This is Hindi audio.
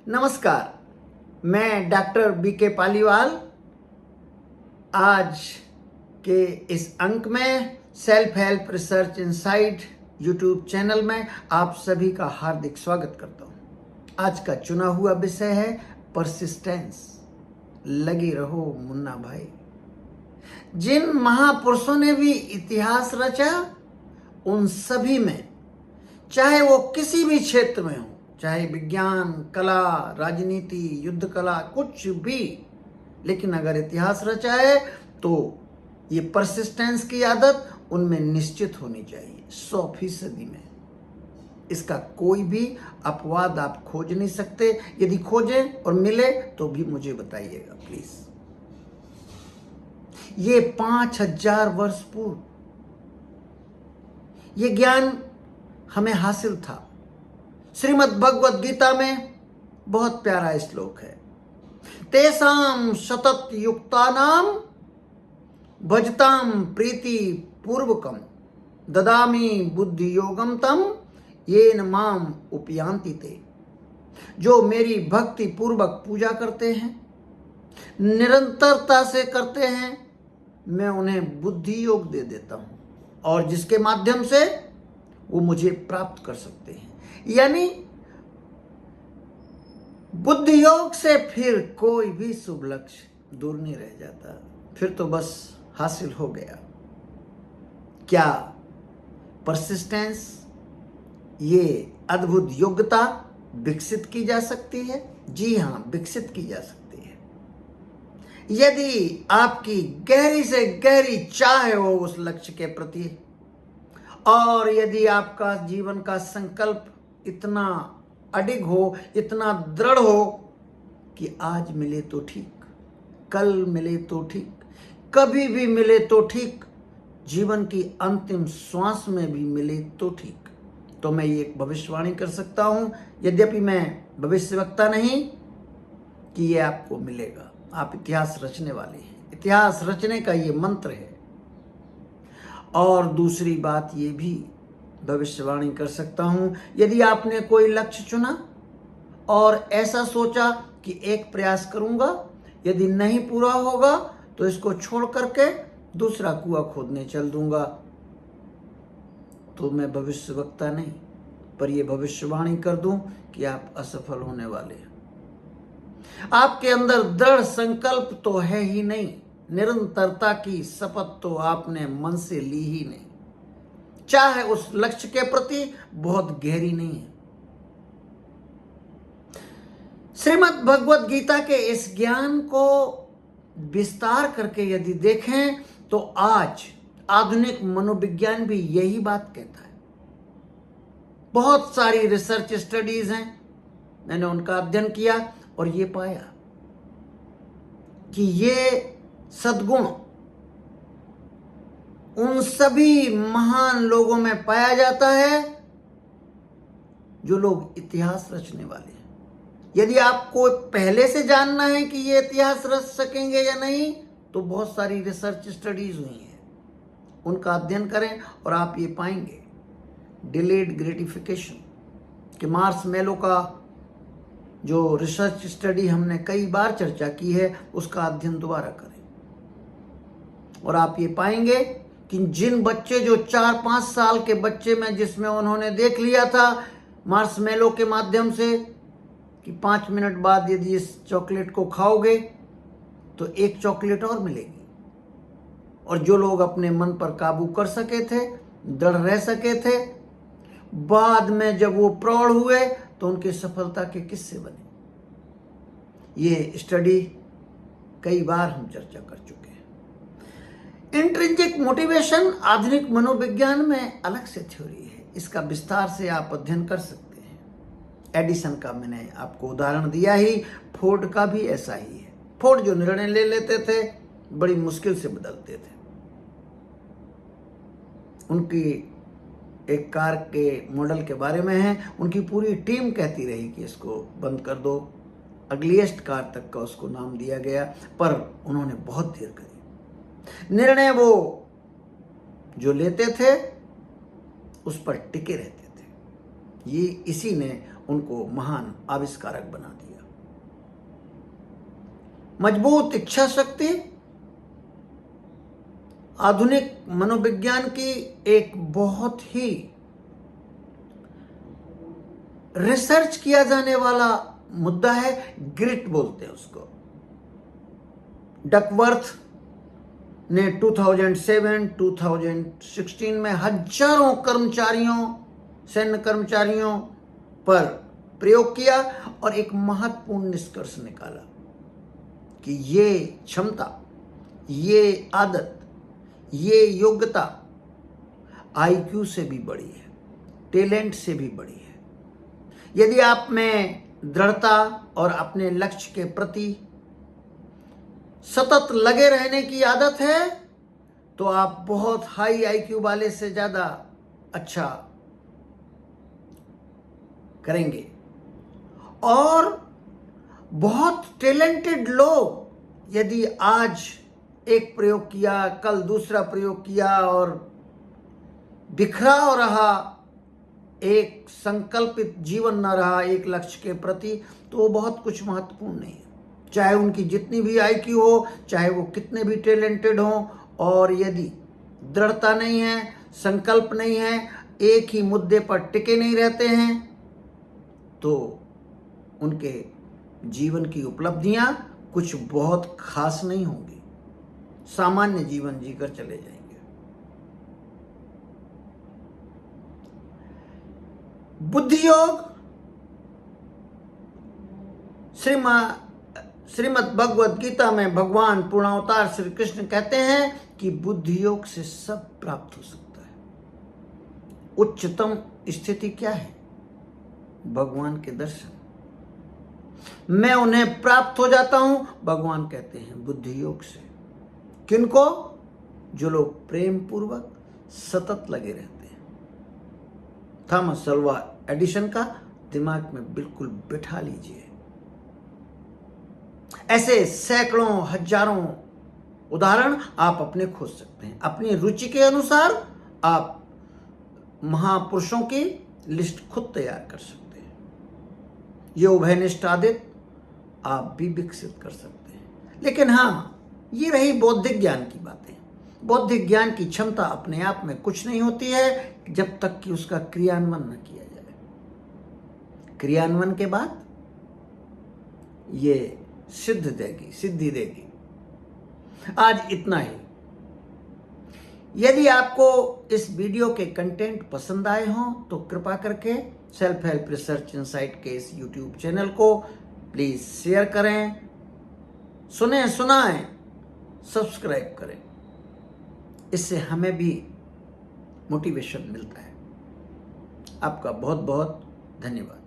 नमस्कार, मैं डॉक्टर बीके पालीवाल आज के इस अंक में self help research insight YouTube channel में आप सभी का हार्दिक स्वागत करता हूं। आज का चुना हुआ विषय है परसिस्टेंस। लगे रहो मुन्ना भाई। जिन महापुरुषों ने भी इतिहास रचा, उन सभी में, चाहे वो किसी भी क्षेत्र में हो, चाहे विज्ञान, कला, राजनीति, युद्ध कला, कुछ भी, लेकिन अगर इतिहास रचा है तो ये परसिस्टेंस की आदत उनमें निश्चित होनी चाहिए, 100% में। इसका कोई भी अपवाद आप खोज नहीं सकते। यदि खोजें और मिले तो भी मुझे बताइएगा प्लीज। ये 5000 वर्ष पूर्व ये ज्ञान हमें हासिल था। श्रीमद् भगवद गीता में बहुत प्यारा श्लोक है, तेसाम सतत युक्तानाम भजताम प्रीति पूर्वकम ददामी बुद्धि योगम तम येन माम उपयांति ते। जो मेरी भक्ति पूर्वक पूजा करते हैं, निरंतरता से करते हैं, मैं उन्हें बुद्धि योग दे देता हूं और जिसके माध्यम से वो मुझे प्राप्त कर सकते हैं। यानी बुद्धि योग से फिर कोई भी शुभ लक्ष्य दूर नहीं रह जाता, फिर तो बस हासिल हो गया। क्या परसिस्टेंस, ये अद्भुत योग्यता विकसित की जा सकती है? जी हाँ, विकसित की जा सकती है। यदि आपकी गहरी से गहरी चाह हो उस लक्ष्य के प्रति, और यदि आपका जीवन का संकल्प इतना अडिग हो, इतना दृढ़ हो कि आज मिले तो ठीक, कल मिले तो ठीक, कभी भी मिले तो ठीक, जीवन की अंतिम श्वास में भी मिले तो ठीक, तो मैं ये एक भविष्यवाणी कर सकता हूं, यद्यपि मैं भविष्यवक्ता नहीं, कि ये आपको मिलेगा। आप इतिहास रचने वाले हैं। इतिहास रचने का ये मंत्र है। और दूसरी बात ये भी भविष्यवाणी कर सकता हूं, यदि आपने कोई लक्ष्य चुना और ऐसा सोचा कि एक प्रयास करूंगा, यदि नहीं पूरा होगा तो इसको छोड़ करके दूसरा कुआं खोदने चल दूंगा, तो मैं भविष्यवक्ता नहीं, पर यह भविष्यवाणी कर दूं कि आप असफल होने वाले हैं। आपके अंदर दृढ़ संकल्प तो है ही नहीं, निरंतरता की शपथ तो आपने मन से ली ही नहीं, चाहे उस लक्ष्य के प्रति बहुत गहरी नहीं है। श्रीमद् भगवद गीता के इस ज्ञान को विस्तार करके यदि देखें तो आज आधुनिक मनोविज्ञान भी यही बात कहता है। बहुत सारी रिसर्च स्टडीज हैं, मैंने उनका अध्ययन किया और ये पाया कि ये सद्गुण उन सभी महान लोगों में पाया जाता है जो लोग इतिहास रचने वाले हैं। यदि आपको पहले से जानना है कि ये इतिहास रच सकेंगे या नहीं, तो बहुत सारी रिसर्च स्टडीज हुई हैं, उनका अध्ययन करें और आप ये पाएंगे। डिलेड ग्रेटिफिकेशन कि मार्शमैलो का जो रिसर्च स्टडी हमने कई बार चर्चा की है, उसका अध्ययन दोबारा करें और आप ये पाएंगे कि जिन बच्चे, जो 4-5 साल के बच्चे में, जिसमें उन्होंने देख लिया था मार्शमैलो के माध्यम से कि 5 मिनट बाद यदि इस चॉकलेट को खाओगे तो एक चॉकलेट और मिलेगी, और जो लोग अपने मन पर काबू कर सके थे, दृढ़ रह सके थे, बाद में जब वो प्रौढ़ हुए तो उनके सफलता के किस्से बने। ये स्टडी कई बार हम चर्चा कर चुके हैं। इंट्रिंसिक मोटिवेशन आधुनिक मनोविज्ञान में अलग से थ्योरी है, इसका विस्तार से आप अध्ययन कर सकते हैं। एडिसन का मैंने आपको उदाहरण दिया ही, फोर्ड का भी ऐसा ही है। फोर्ड जो निर्णय ले लेते थे बड़ी मुश्किल से बदलते थे। उनकी एक कार के मॉडल के बारे में है, उनकी पूरी टीम कहती रही कि इसको बंद कर दो, अगलीस्ट कार तक का उसको नाम दिया गया, पर उन्होंने बहुत देर करी। निर्णय वो जो लेते थे उस पर टिके रहते थे। ये इसी ने उनको महान आविष्कारक बना दिया। मजबूत इच्छा शक्ति आधुनिक मनोविज्ञान की एक बहुत ही रिसर्च किया जाने वाला मुद्दा है। ग्रिट बोलते हैं उसको। डकवर्थ ने 2007, 2016 में हजारों सैन्य कर्मचारियों पर प्रयोग किया और एक महत्वपूर्ण निष्कर्ष निकाला कि ये क्षमता, ये आदत, ये योग्यता आईक्यू से भी बड़ी है, टैलेंट से भी बड़ी है। यदि आप में दृढ़ता और अपने लक्ष्य के प्रति सतत लगे रहने की आदत है तो आप बहुत हाई आईक्यू वाले से ज्यादा अच्छा करेंगे। और बहुत टैलेंटेड लोग यदि आज एक प्रयोग किया, कल दूसरा प्रयोग किया और बिखरा रहा, एक संकल्पित जीवन न रहा एक लक्ष्य के प्रति, तो वो बहुत कुछ महत्वपूर्ण नहीं है। चाहे उनकी जितनी भी आईक्यू हो, चाहे वो कितने भी टैलेंटेड हों, और यदि दृढ़ता नहीं है, संकल्प नहीं है, एक ही मुद्दे पर टिके नहीं रहते हैं, तो उनके जीवन की उपलब्धियां कुछ बहुत खास नहीं होंगी, सामान्य जीवन जीकर चले जाएंगे। बुद्धि योग श्रीमद् भगवद गीता में भगवान पूर्णावतार श्री कृष्ण कहते हैं कि बुद्धि योग से सब प्राप्त हो सकता है। उच्चतम स्थिति क्या है? भगवान के दर्शन। मैं उन्हें प्राप्त हो जाता हूं, भगवान कहते हैं, बुद्धि योग से। किनको? जो लोग प्रेम पूर्वक सतत लगे रहते हैं। थॉमस अल्वा एडिसन का दिमाग में बिल्कुल बिठा लीजिए। ऐसे सैकड़ों हजारों उदाहरण आप अपने खोज सकते हैं। अपनी रुचि के अनुसार आप महापुरुषों की लिस्ट खुद तैयार कर सकते हैं। ये उभयनिष्ठ आदत आप भी विकसित कर सकते हैं। लेकिन हाँ, ये रही बौद्धिक ज्ञान की बातें। बौद्धिक ज्ञान की क्षमता अपने आप में कुछ नहीं होती है जब तक कि उसका क्रियान्वयन न किया जाए। क्रियान्वयन के बाद ये सिद्धि देगी। आज इतना ही। यदि आपको इस वीडियो के कंटेंट पसंद आए हों तो कृपा करके सेल्फ हेल्प रिसर्च इनसाइट के इस यूट्यूब चैनल को प्लीज शेयर करें, सुनाएं, सब्सक्राइब करें। इससे हमें भी मोटिवेशन मिलता है। आपका बहुत बहुत धन्यवाद।